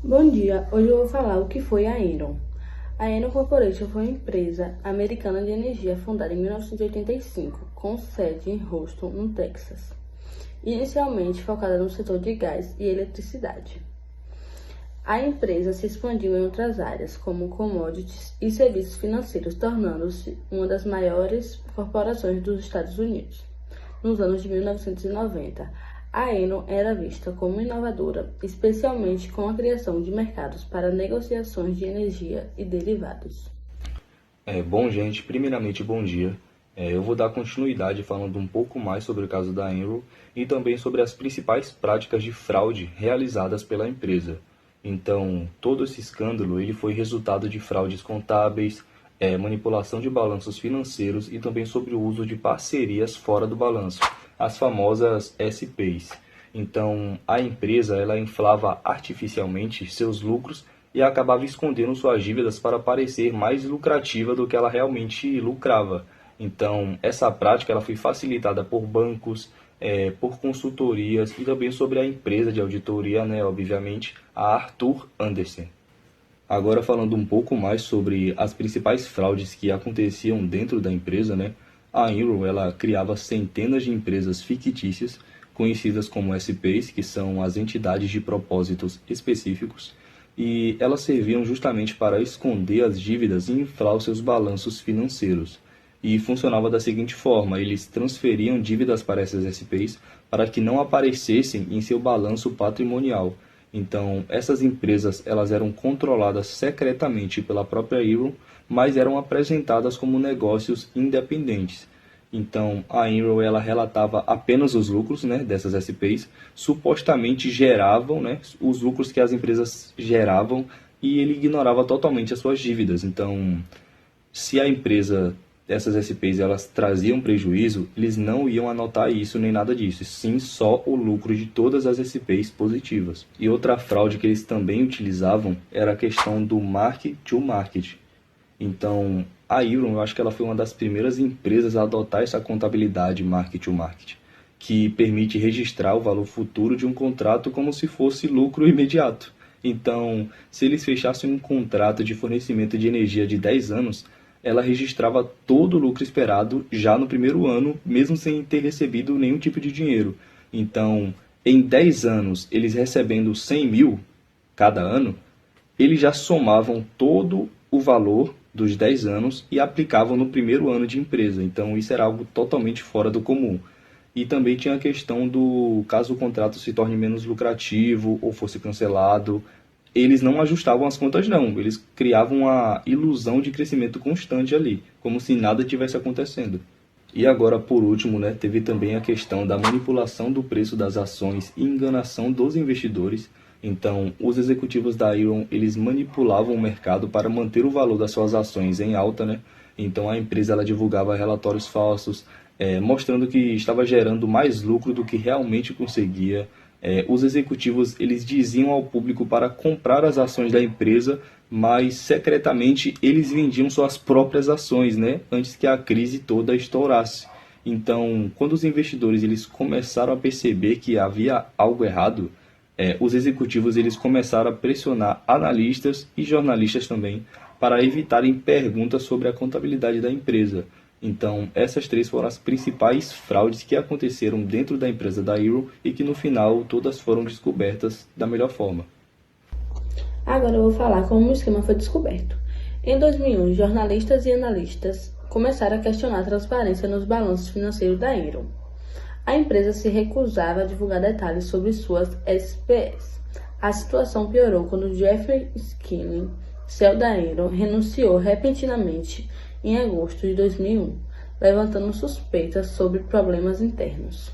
Bom dia, hoje eu vou falar o que foi a Enron. A Enron Corporation foi uma empresa americana de energia fundada em 1985, com sede em Houston, no Texas, inicialmente focada no setor de gás e eletricidade. A empresa se expandiu em outras áreas, como commodities e serviços financeiros, tornando-se uma das maiores corporações dos Estados Unidos. Nos anos de 1990, a Enron era vista como inovadora, especialmente com a criação de mercados para negociações de energia e derivados. Bom, gente, primeiramente, bom dia. Eu vou dar continuidade falando um pouco mais sobre o caso da Enron e também sobre as principais práticas de fraude realizadas pela empresa. Então, todo esse escândalo ele foi resultado de fraudes contábeis, manipulação de balanços financeiros e também sobre o uso de parcerias fora do balanço, as famosas SPs. Então, a empresa ela inflava artificialmente seus lucros e acabava escondendo suas dívidas para parecer mais lucrativa do que ela realmente lucrava. Então, essa prática ela foi facilitada por bancos, por consultorias e também sobre a empresa de auditoria, né, obviamente, a Arthur Andersen. Agora falando um pouco mais sobre as principais fraudes que aconteciam dentro da empresa, né? A Enron ela criava centenas de empresas fictícias, conhecidas como SPs, que são as entidades de propósitos específicos, e elas serviam justamente para esconder as dívidas e inflar os seus balanços financeiros. E funcionava da seguinte forma: eles transferiam dívidas para essas SPs para que não aparecessem em seu balanço patrimonial. Então, essas empresas elas eram controladas secretamente pela própria Enron, mas eram apresentadas como negócios independentes. Então, a Enron ela relatava apenas os lucros, né, dessas SPs, supostamente geravam, né, os lucros que as empresas geravam e ele ignorava totalmente as suas dívidas. Então, se a empresa, essas SPs, elas traziam prejuízo, eles não iam anotar isso nem nada disso, sim só o lucro de todas as SPs positivas. E outra fraude que eles também utilizavam era a questão do market to market. Então, a Iron, eu acho que ela foi uma das primeiras empresas a adotar essa contabilidade market to market, que permite registrar o valor futuro de um contrato como se fosse lucro imediato. Então, se eles fechassem um contrato de fornecimento de energia de 10 anos, ela registrava todo o lucro esperado já no primeiro ano, mesmo sem ter recebido nenhum tipo de dinheiro. Então, em 10 anos, eles recebendo 100 mil cada ano, eles já somavam todo o valor dos 10 anos e aplicavam no primeiro ano de empresa. Então, isso era algo totalmente fora do comum. E também tinha a questão do caso o contrato se torne menos lucrativo ou fosse cancelado, eles não ajustavam as contas não, eles criavam uma ilusão de crescimento constante ali, como se nada tivesse acontecendo. E agora, por último, né, teve também a questão da manipulação do preço das ações e enganação dos investidores. Então, os executivos da Iron, eles manipulavam o mercado para manter o valor das suas ações em alta, né? Então, a empresa ela divulgava relatórios falsos, mostrando que estava gerando mais lucro do que realmente conseguia. Os executivos eles diziam ao público para comprar as ações da empresa, mas secretamente eles vendiam suas próprias ações, né, antes que a crise toda estourasse. Então, quando os investidores eles começaram a perceber que havia algo errado, os executivos eles começaram a pressionar analistas e jornalistas também para evitarem perguntas sobre a contabilidade da empresa. Então, essas três foram as principais fraudes que aconteceram dentro da empresa da Eero e que no final todas foram descobertas da melhor forma. Agora eu vou falar como o esquema foi descoberto. Em 2001, jornalistas e analistas começaram a questionar a transparência nos balanços financeiros da Enron. A empresa se recusava a divulgar detalhes sobre suas SPS. A situação piorou quando Jeffrey Skilling, CEO da Enron, renunciou repentinamente em agosto de 2001, levantando suspeitas sobre problemas internos.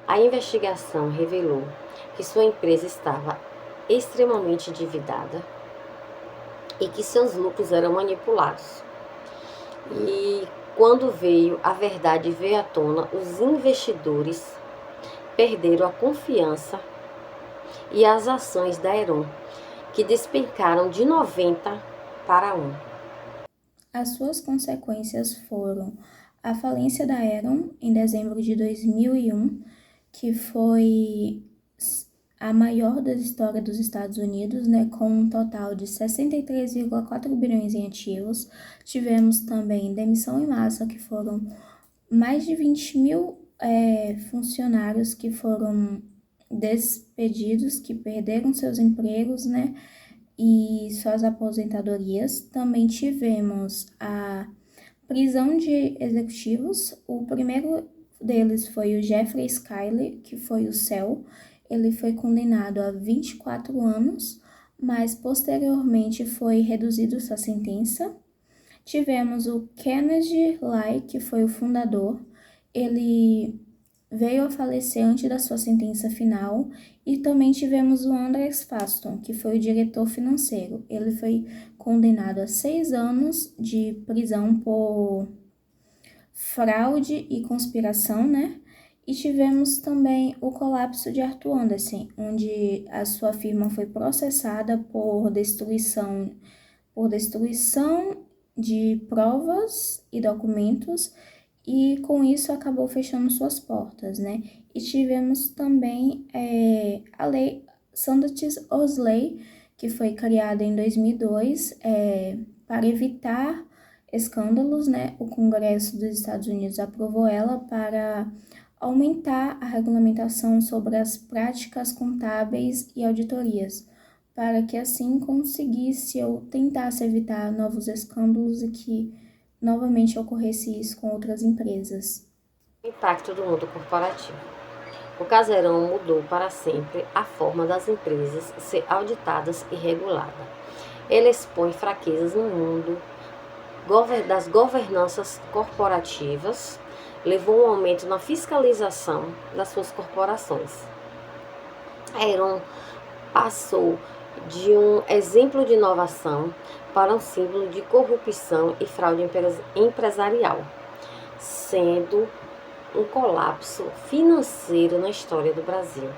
A investigação revelou que sua empresa estava extremamente endividada e que seus lucros eram manipulados. E quando a verdade veio à tona, os investidores perderam a confiança e as ações da Enron, que despencaram de 90 para 1. As suas consequências foram a falência da Enron em dezembro de 2001, que foi a maior da história dos Estados Unidos, né, com um total de 63,4 bilhões em ativos. Tivemos também demissão em massa, que foram mais de 20 mil funcionários que foram despedidos, que perderam seus empregos, né, e suas aposentadorias. Também tivemos a prisão de executivos. O primeiro deles foi o Jeffrey Skyle, que foi o CEL. Ele foi condenado a 24 anos, mas posteriormente foi reduzido sua sentença. Tivemos o Kennedy Lai, que foi o fundador. Ele veio a falecer antes da sua sentença final. E também tivemos o Andreas Faston, que foi o diretor financeiro. Ele foi condenado a 6 anos de prisão por fraude e conspiração, né? E tivemos também o colapso de Arthur Andersen, onde a sua firma foi processada por destruição de provas e documentos, e com isso acabou fechando suas portas, né? E tivemos também a lei Sanders-Osley, que foi criada em 2002 para evitar escândalos, né? O Congresso dos Estados Unidos aprovou ela para aumentar a regulamentação sobre as práticas contábeis e auditorias, para que assim conseguisse ou tentasse evitar novos escândalos e que novamente ocorresse isso com outras empresas. Impacto do mundo corporativo. O Caseirão mudou para sempre a forma das empresas ser auditadas e reguladas. Ele expõe fraquezas no mundo das governanças corporativas, levou um aumento na fiscalização das suas corporações. Enron passou de um exemplo de inovação para um símbolo de corrupção e fraude empresarial, sendo um colapso financeiro na história do Brasil.